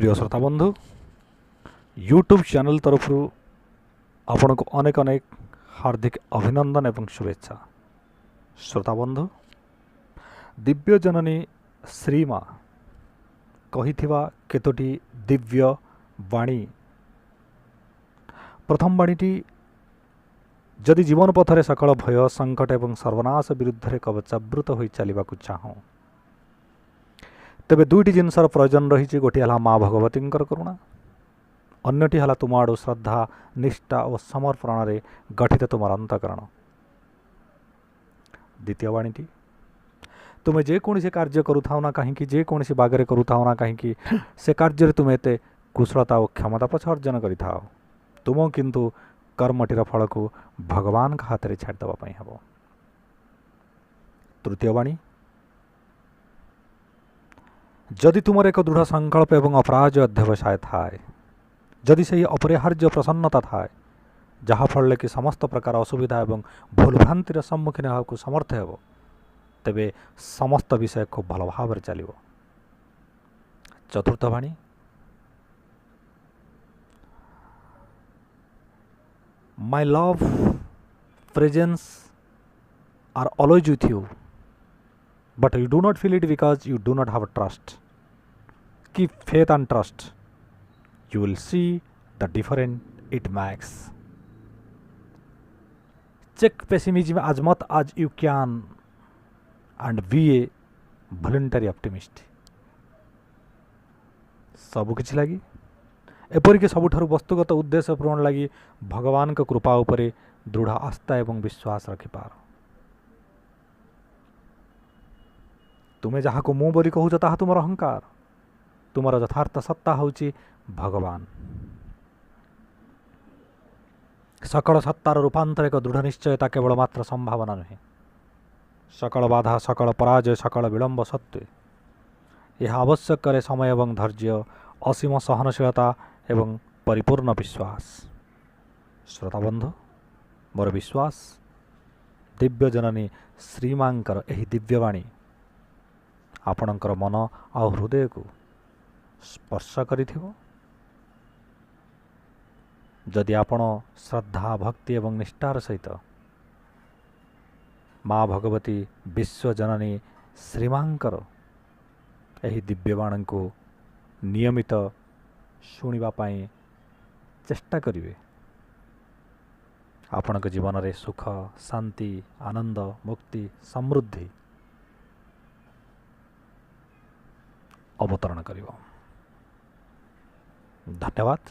प्रिय श्रोता बंधु यूट्यूब चैनल तरफ आपण को अनेक अनेक हार्दिक अभिनंदन एवं शुभेच्छा। श्रोता बंधु दिव्य जननी श्रीमा कहिथिबा केतोटी दिव्य वाणी। प्रथम वाणीटी जदि जीवन पथरे सकल भय संकट एवं सर्वनाश विरुद्ध कवचावृत हो चलने चाहूँ तेबे दुईटी जिनसर प्रयोजन रही। गोटे है माँ भगवती करुणा, अन्यटी है तुम आड़ श्रद्धा निष्ठा और समर्पण रे गठित तुम अंतकरण। द्वितीय वाणीटी तुम्हें जेकोसी कार्य करुथाओ ना कहीं जेकोसी बागरे करुथाओ ना कहीं से कार्य तुम एत कुशलता और क्षमता पछ अर्जन करिथाओ तुम किंतु कर्मटीर फल को भगवान का हाथ में छाड़देवाई हम। तृतीय वाणी जदि तुमर एक दृढ़ संकल्प एवं अपराज अध्यवसाय थाए, जदि से अपरिहार्य प्रसन्नता थाए जहाँफल कि समस्त प्रकार असुविधा एवं भूलभ्रांतिर सम्मुखीन होगा समर्थ हो, तेबे समस्त विषय खूब भल भाव चलो। चतुर्थ वाणी my love presence are always with you but you do not feel it because you do not have trust. Keep faith and trust. You will see the difference it makes. Check pessimism as much as you can and be a voluntary optimist. सबु किछि लगी एपरिक सबुठारु वस्तुगत उद्देश्य पूरण लगी भगवान के कृपा उपरे दृढ़ आस्था एवं विश्वास रखिपार। तुम्हें जहाँ को मु बोली कहूच ताहा तुमर अहंकार, तुमर यथार्थ सत्ता होची भगवान। सकल सत्तार रूपांतर एक दृढ़ निश्चयता केवल मात्र संभावना नुहे, सकल बाधा सकल पराजय सकल विलंब सत्वे यह आवश्यक करे समय एवं धैर्य असीम सहनशीलता एवं परिपूर्ण विश्वास। श्रोता बंधु मोर विश्वास दिव्य जननी श्रीमांकर एही दिव्यवाणी आपणकर मन आ हृदय को स्पर्श करिथिबो। जदि आपण श्रद्धा भक्ति एवं निष्ठार सहित माँ भगवती विश्व जननी श्रीमांकर एही दिव्यवाणी को नियमित शुणिबा पाई चेष्टा करिवे, आपणक जीवन रे सुख शांति आनंद मुक्ति समृद्धि अवतरण करिवो। धन्यवाद।